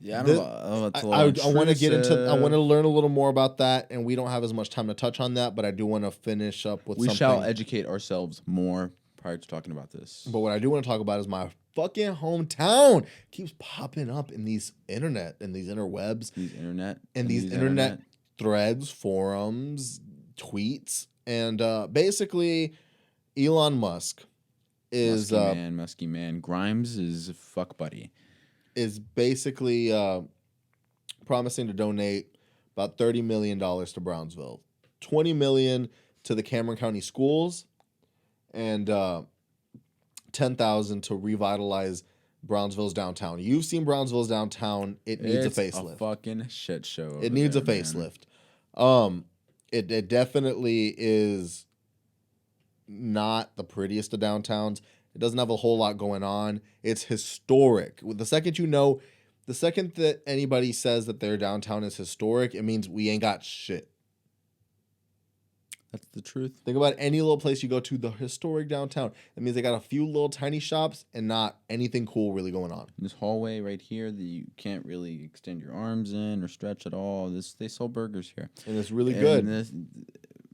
Yeah, I don't know. It's a little I want to get into. I want to intrusive. learn a little more about that, and we don't have as much time to touch on that. But I do want to finish up with We something. shall educate ourselves more prior to talking about this. But what I do want to talk about is my fucking hometown. It keeps popping up in these interwebs, these internet threads, forums, tweets, and basically, Elon Musk is Musky man. Grimes is a fuck buddy. Is basically promising to donate about $30 million to Brownsville, $20 million to the Cameron County schools, and $10,000 to revitalize Brownsville's downtown. You've seen Brownsville's downtown. It needs a facelift. A fucking shit show. It needs a facelift. It definitely is not the prettiest of downtowns. It doesn't have a whole lot going on. It's historic. The second that anybody says that their downtown is historic, it means we ain't got shit. That's the truth. Think about any little place you go to, the historic downtown. It means they got a few little tiny shops and not anything cool really going on. This hallway right here that you can't really extend your arms in or stretch at all. They sell burgers here. And it's really good.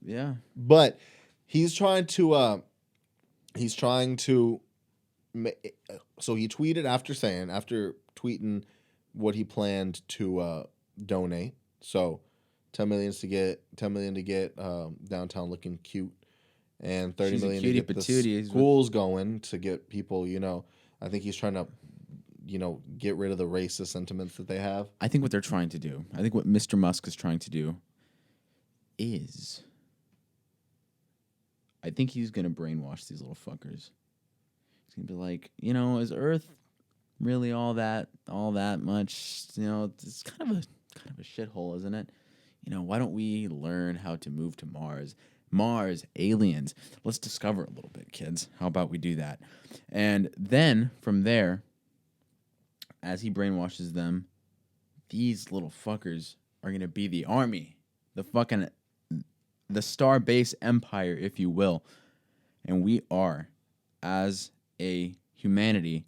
Yeah. But he's trying to so he tweeted after tweeting what he planned to donate. So $10 million to get downtown looking cute, and $30 million to get the schools going, to get people, I think he's trying to, get rid of the racist sentiments that they have. I think what they're trying to do, I think what Mr. Musk is trying to do is, I think he's going to brainwash these little fuckers. He's going to be like, is Earth really all that much? It's kind of a shithole, isn't it? Why don't we learn how to move to Mars? Mars, aliens. Let's discover a little bit, kids. How about we do that? And then from there, as he brainwashes them, these little fuckers are going to be the army, the star-base empire, if you will. And we are, as a humanity,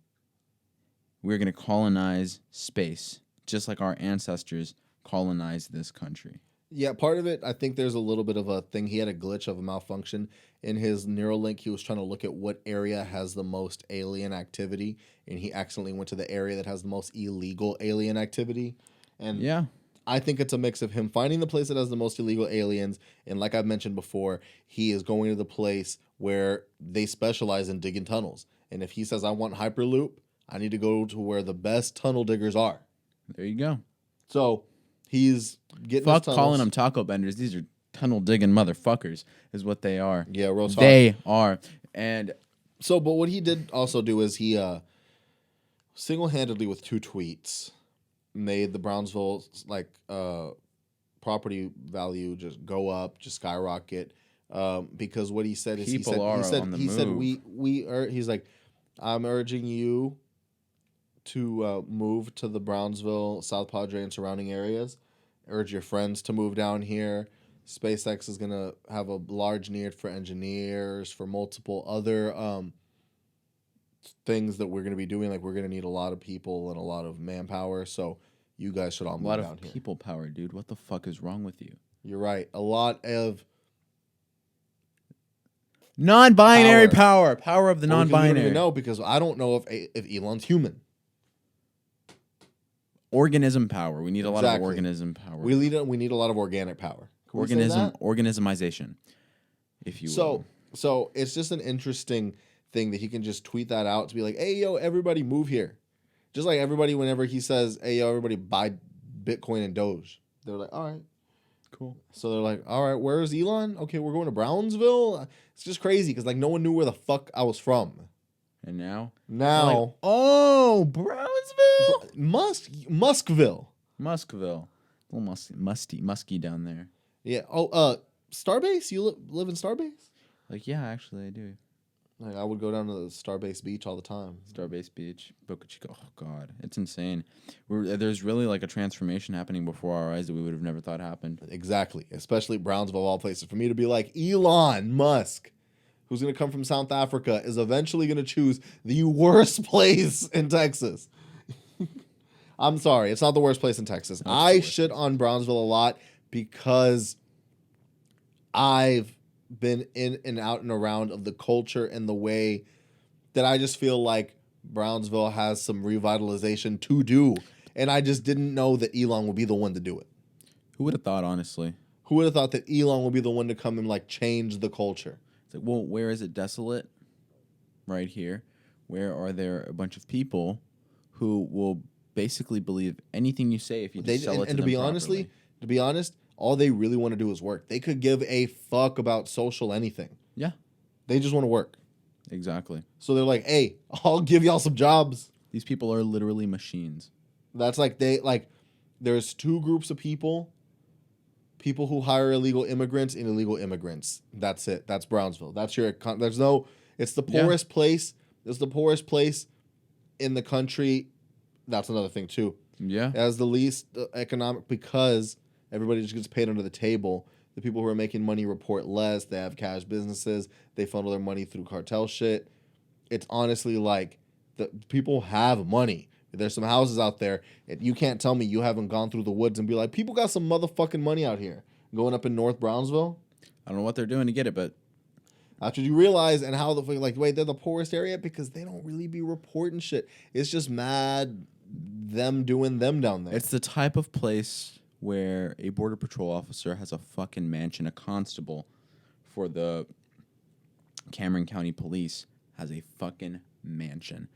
we're going to colonize space, just like our ancestors colonized this country. Yeah, part of it, I think there's a little bit of a thing. He had a glitch of a malfunction in his Neuralink. He was trying to look at what area has the most alien activity, and he accidentally went to the area that has the most illegal alien activity. And yeah, I think it's a mix of him finding the place that has the most illegal aliens, and like I've mentioned before, he is going to the place where they specialize in digging tunnels. And if he says, I want Hyperloop, I need to go to where the best tunnel diggers are. There you go. So he's getting fuck calling them taco benders. These are tunnel digging motherfuckers, is what they are. Yeah, real talk. They are. And so, but what he did also do is he single-handedly with 2 tweets made the Brownsville property value just go up, just skyrocket. Because what he said is he's like, I'm urging you to move to the Brownsville, South Padre, and surrounding areas. Urge your friends to move down here. SpaceX is going to have a large need for engineers, for multiple other things that we're going to be doing. Like, we're going to need a lot of people and a lot of manpower. So you guys should all move down here. A lot of people power, dude. What the fuck is wrong with you? You're right. A lot of non-binary power of the non-binary. We don't even know, because I don't know if Elon's human. Organism power. We need a lot of organism power. We need a lot of organic power. Organismization, if you will. So it's just an interesting thing that he can just tweet that out to be like, hey, yo, everybody move here. Just like everybody, whenever he says, hey, yo, everybody buy Bitcoin and Doge. They're like, all right. Cool. So they're like, all right, where's Elon? Okay, we're going to Brownsville. It's just crazy because no one knew where the fuck I was from. And now, like, oh, Brownsville, Muskville, a little musky down there. Yeah. Oh, Starbase. You live in Starbase? Yeah, actually, I do. Like I would go down to the Starbase Beach all the time. Starbase Beach, Boca Chica. Oh God, it's insane. There's really like a transformation happening before our eyes that we would have never thought happened. Exactly, especially Brownsville of all places. For me to be like Elon Musk, who's going to come from South Africa, is eventually going to choose the worst place in Texas. I'm sorry, it's not the worst place in Texas. I shit on Brownsville a lot because I've been in and out and around of the culture and the way that I just feel like Brownsville has some revitalization to do. And I just didn't know that Elon would be the one to do it. Who would have thought, honestly? Who would have thought that Elon would be the one to come and like change the culture? It's like, well, where is it desolate? Right here. Where are there a bunch of people who will basically believe anything you say if you just sell it to them properly? To be honest, all they really want to do is work. They could give a fuck about social anything. Yeah. They just want to work. Exactly. So they're like, hey, I'll give y'all some jobs. These people are literally machines. That's like there's two groups of people. People who hire illegal immigrants and illegal immigrants. That's it. That's Brownsville. It's the poorest place. It's the poorest place in the country. That's another thing too. Yeah. It has the least economic because everybody just gets paid under the table. The people who are making money report less. They have cash businesses. They funnel their money through cartel shit. It's honestly like the people have money. There's some houses out there. You can't tell me you haven't gone through the woods and be like, people got some motherfucking money out here. Going up in North Brownsville. I don't know what they're doing to get it, but after you realize and how wait, they're the poorest area because they don't really be reporting shit. It's just mad them doing them down there. It's the type of place where a border patrol officer has a fucking mansion, a constable for the Cameron County Police has a fucking mansion.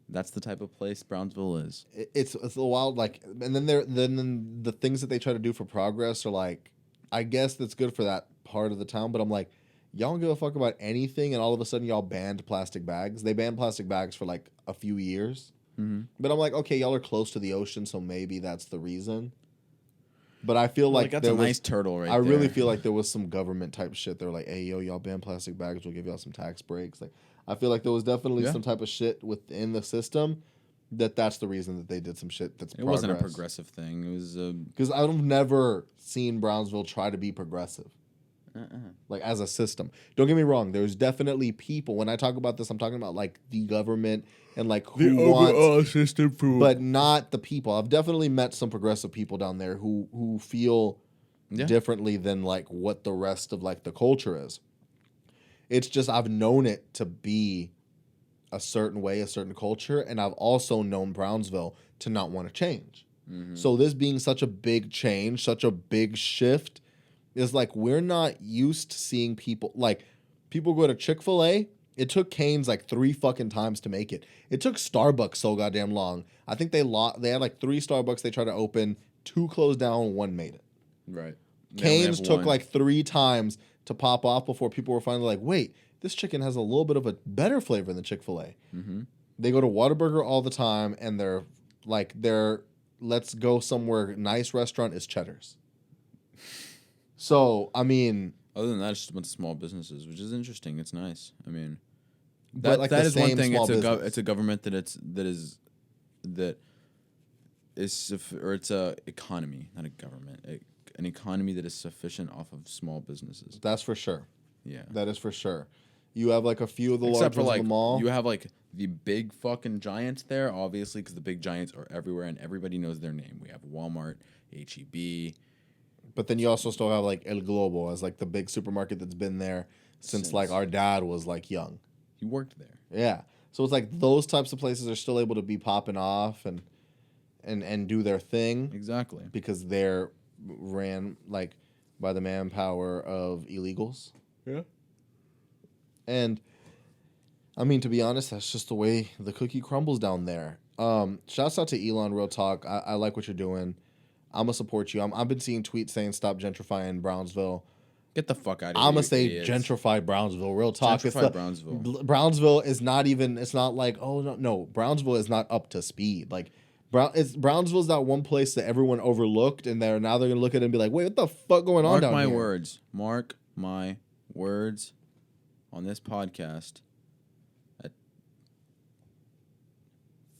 That's the type of place Brownsville is. It's a wild and then the things that they try to do for progress are like, I guess that's good for that part of the town, but I'm like, y'all don't give a fuck about anything, and all of a sudden y'all banned plastic bags. They banned plastic bags for like a few years, but I'm like, okay, y'all are close to the ocean, so maybe that's the reason. But I feel like that's a nice turtle right there. I really feel like there was some government type shit. They're like, hey, yo, y'all ban plastic bags, we'll give y'all some tax breaks. Like, I feel like there was definitely some type of shit within the system that's the reason that they did some shit that's progress. Wasn't a progressive thing. It was because I've never seen Brownsville try to be progressive. Like as a system. Don't get me wrong. There's definitely people. When I talk about this, I'm talking about like the government and like who the overall system, but not the people. I've definitely met some progressive people down there who feel differently than like what the rest of like the culture is. It's just I've known it to be a certain way, a certain culture, and I've also known Brownsville to not want to change. So this being such a big change, such a big shift, is like we're not used to seeing people like people go to Chick-fil-A. It took Cane's like 3 fucking times to make it. It took Starbucks so goddamn long. I think they had like 3 Starbucks they tried to open, 2 closed down, 1 made it. Right. Cane's took like 3 times to pop off before people were finally like, wait, this chicken has a little bit of a better flavor than Chick-fil-A. They go to Whataburger all the time, and their let's go somewhere nice restaurant is Cheddar's. So, I mean... Other than that, it's just a bunch of small businesses, which is interesting. It's nice. I mean... That is one thing. It's a government it's a economy, not a government. An economy that is sufficient off of small businesses. That's for sure. Yeah. That is for sure. You have like a few of the Except large ones in the mall. You have like the big fucking giants there, obviously, because the big giants are everywhere and everybody knows their name. We have Walmart, H-E-B. But then you also still have like El Globo as like the big supermarket that's been there since like our dad was like young. He worked there. Yeah. So it's like those types of places are still able to be popping off and do their thing. Exactly. Because they're ran like by the manpower of illegals. Yeah. And I mean, to be honest, that's just the way the cookie crumbles down there. Shouts out to Elon, real talk. I like what you're doing. I'm going to support you. I've been seeing tweets saying stop gentrifying Brownsville. Get the fuck out of here. I'm going to say gentrify Brownsville. Real talk. Gentrify Brownsville. Brownsville is not even, it's not like, oh, no. Brownsville is not up to speed. Like, Brownsville's that one place that everyone overlooked, and now they're going to look at it and be like, wait, what the fuck going on down here? Mark my words on this podcast at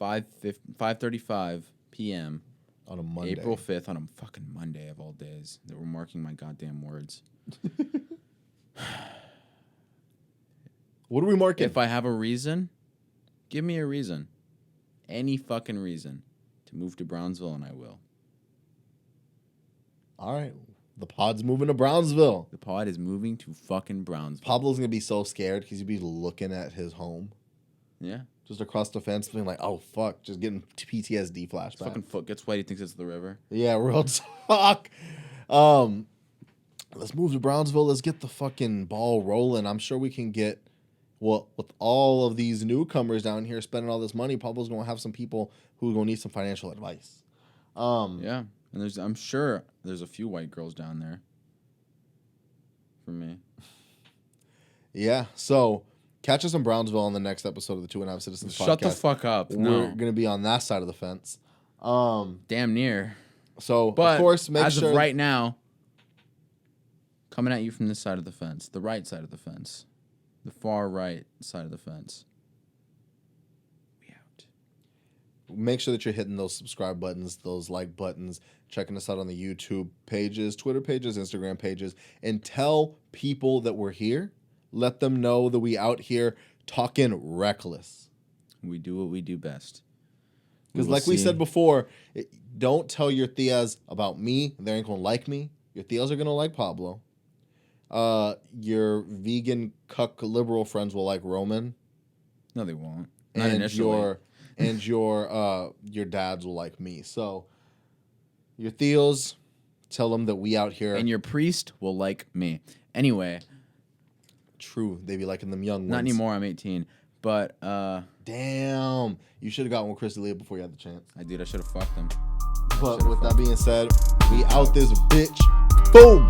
5:35 p.m. on a Monday. April 5th on a fucking Monday of all days. That we're marking my goddamn words. What are we marking? If I have a reason, give me a reason. Any fucking reason to move to Brownsville, and I will. All right. The pod's moving to Brownsville. The pod is moving to fucking Brownsville. Pablo's going to be so scared because he'll be looking at his home. Yeah. Just across the fence, being like, oh, fuck. Just getting PTSD flashbacks. His fucking foot gets wet. He thinks it's the river. Yeah, real talk. Let's move to Brownsville. Let's get the fucking ball rolling. I'm sure we can get... Well, with all of these newcomers down here spending all this money, Pablo's going to have some people who are going to need some financial advice. Yeah. And I'm sure there's a few white girls down there. For me. Yeah. So, catch us in Brownsville on the next episode of the 2.5 Citizens podcast. Shut the fuck up. We're No. going to be on that side of the fence. Damn near. So, But of course, make as sure... of right now, coming at you from this side of the fence, the right side of the fence, the far right side of the fence. We out. Make sure that you're hitting those subscribe buttons, those like buttons, checking us out on the YouTube pages, Twitter pages, Instagram pages, and tell people that we're here. Let them know that we out here talking reckless. We do what we do best. Because like we said before, don't tell your tias about me. They ain't going to like me. Your tias are going to like Pablo. Your vegan cuck liberal friends will like Roman. No, they won't. Not And initially. your dads will like me. So your theos, tell them that we out here. And your priest will like me. Anyway. True, they be liking them young ones. Not anymore, I'm 18. But, Damn. You should have gotten with Chris D'Elia before you had the chance. I should have fucked them. But with that being said, we out this bitch. Boom.